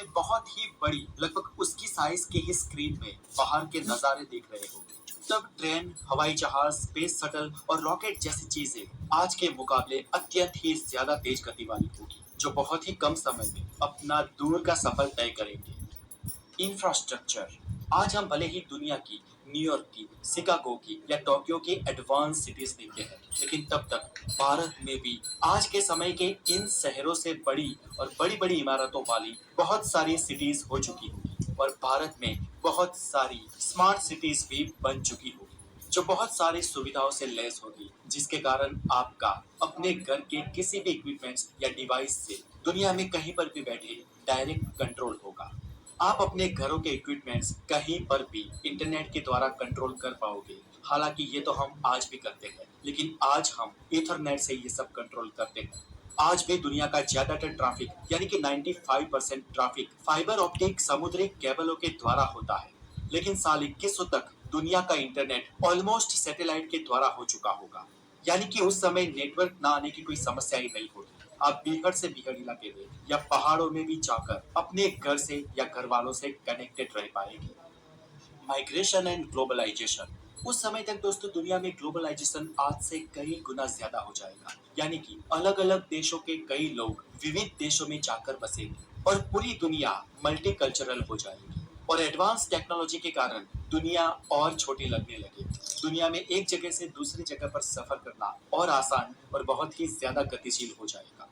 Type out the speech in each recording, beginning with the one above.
में बहुत ही बड़ी, लगभग उसकी साइज के ही स्क्रीन में बाहर के नजारे देख रहे होंगे। तब ट्रेन, हवाई जहाज, स्पेस शटल और रॉकेट जैसी चीजें आज के मुकाबले अत्यंत ही ज्यादा तेज गति वाली होगी, जो बहुत ही कम समय में अपना दूर का सफर तय करेंगे। इंफ्रास्ट्रक्चर। आज हम भले ही दुनिया की, न्यूयॉर्क की, शिकागो की या टोक्यो की एडवांस सिटीज देखते हैं, लेकिन तब तक भारत में भी आज के समय के इन शहरों से बड़ी और बड़ी बड़ी इमारतों वाली बहुत सारी सिटीज हो चुकी होगी और भारत में बहुत सारी स्मार्ट सिटीज भी बन चुकी होगी, जो बहुत सारी सुविधाओं से लैस होगी, जिसके कारण आपका अपने घर के किसी भी इक्विपमेंट्स या डिवाइस से दुनिया में कहीं पर भी बैठे डायरेक्ट कंट्रोल होगा। आप अपने घरों के इक्विपमेंट्स कहीं पर भी इंटरनेट के द्वारा कंट्रोल कर पाओगे। हालांकि ये तो हम आज भी करते हैं, लेकिन आज हम ईथरनेट से ये सब कंट्रोल करते हैं। आज भी दुनिया का ज्यादातर ट्रैफिक यानी कि 95% ट्रैफिक फाइबर ऑप्टिक समुद्री केबलों के द्वारा होता है, लेकिन साल 2100 तक दुनिया का इंटरनेट ऑलमोस्ट सैटेलाइट के द्वारा हो चुका होगा। यानी कि उस समय नेटवर्क ना आने की कोई समस्या ही नहीं होती। आप बीहड़ से बीहड़ इलाके में या पहाड़ों में भी जाकर अपने घर से या घर वालों से कनेक्टेड रह पाएंगे। Migration and globalisation. उस समय तक दोस्तों दुनिया में ग्लोबलाइजेशन आज से कई गुना ज्यादा हो जाएगा, यानी कि अलग अलग देशों के कई लोग विविध देशों में जाकर बसेंगे और पूरी दुनिया मल्टीकल्चरल हो जाएगी। और एडवांस टेक्नोलॉजी के कारण दुनिया और छोटी लगने लगी। दुनिया में एक जगह से दूसरी जगह पर सफर करना और आसान और बहुत ही ज्यादा गतिशील हो जाएगा।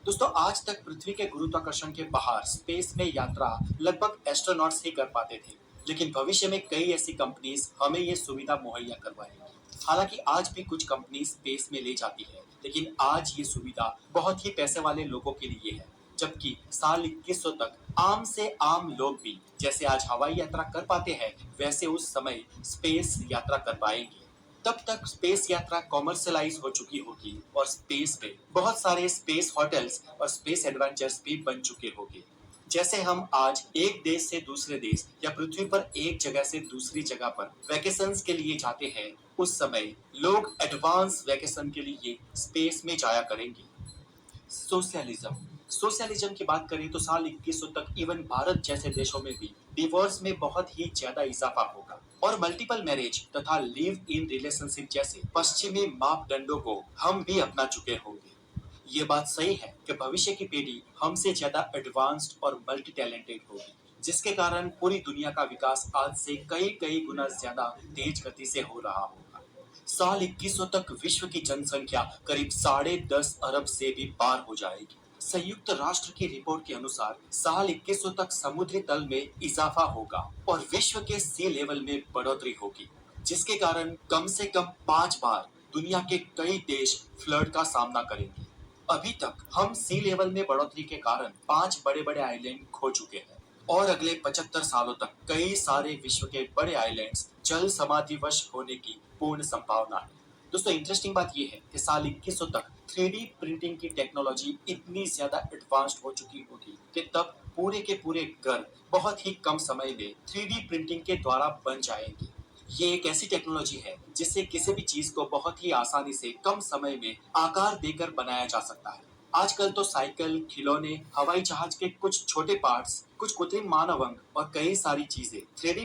दोस्तों आज तक पृथ्वी के गुरुत्वाकर्षण के बाहर स्पेस में यात्रा लगभग एस्ट्रोनॉट्स ही कर पाते थे, लेकिन भविष्य में कई ऐसी कंपनीज हमें ये सुविधा मुहैया करवाएंगी। हालांकि आज भी कुछ कंपनी स्पेस में ले जाती है, लेकिन आज ये सुविधा बहुत ही पैसे वाले लोगों के लिए है, जबकि साल 2100 तक आम से आम लोग भी जैसे आज हवाई यात्रा कर पाते हैं, वैसे उस समय स्पेस यात्रा कर पाएंगे। तब तक स्पेस यात्रा कॉमर्शलाइज हो चुकी होगी और स्पेस में बहुत सारे स्पेस होटल्स और स्पेस एडवेंचर्स भी बन चुके होंगे। जैसे हम आज एक देश से दूसरे देश या पृथ्वी पर एक जगह से दूसरी जगह पर वैकेशंस के लिए जाते हैं, उस समय लोग एडवांस वैकेशन के लिए स्पेस में जाया करेंगे। सोशलिज्म। सोशलिज्म की बात करें तो साल 2100 तक इवन भारत जैसे देशों में भी डिवोर्स में बहुत ही ज्यादा इजाफा होगा और मल्टीपल मैरिज तथा लिव इन रिलेशनशिप जैसे पश्चिमी मापदंडों को हम भी अपना चुके होंगे। ये बात सही है कि भविष्य की पीढ़ी हमसे ज्यादा एडवांस्ड और मल्टी टैलेंटेड होगी, जिसके कारण पूरी दुनिया का विकास आज से कई कई गुना ज्यादा तेज गति से हो रहा होगा। साल 2100 तक विश्व की जनसंख्या करीब 10.5 अरब से भी पार हो जाएगी। संयुक्त राष्ट्र की रिपोर्ट के अनुसार साल 2100 तक समुद्री तल में इजाफा होगा और विश्व के सी लेवल में बढ़ोतरी होगी, जिसके कारण कम से कम 5 बार दुनिया के कई देश फ्लड का सामना करेंगे। अभी तक हम सी लेवल में बढ़ोतरी के कारण 5 बड़े बड़े आइलैंड खो चुके हैं और अगले 75 सालों तक कई सारे विश्व के बड़े आइलैंड्स जल समाधिवश होने की पूर्ण संभावना है। दोस्तों इंटरेस्टिंग बात यह है कि साल 2100 तक 3D प्रिंटिंग की टेक्नोलॉजी इतनी ज्यादा एडवांस्ड हो चुकी होगी कि तब पूरे के पूरे घर बहुत ही कम समय में 3D प्रिंटिंग के द्वारा बन जाएंगे। ये एक ऐसी टेक्नोलॉजी है जिससे किसी भी चीज को बहुत ही आसानी से कम समय में आकार देकर बनाया जा सकता है। आजकल तो साइकिल, खिलौने, हवाई जहाज के कुछ छोटे पार्ट्स, कुछ कृत्रिम मानव अंग और कई सारी चीजें 3D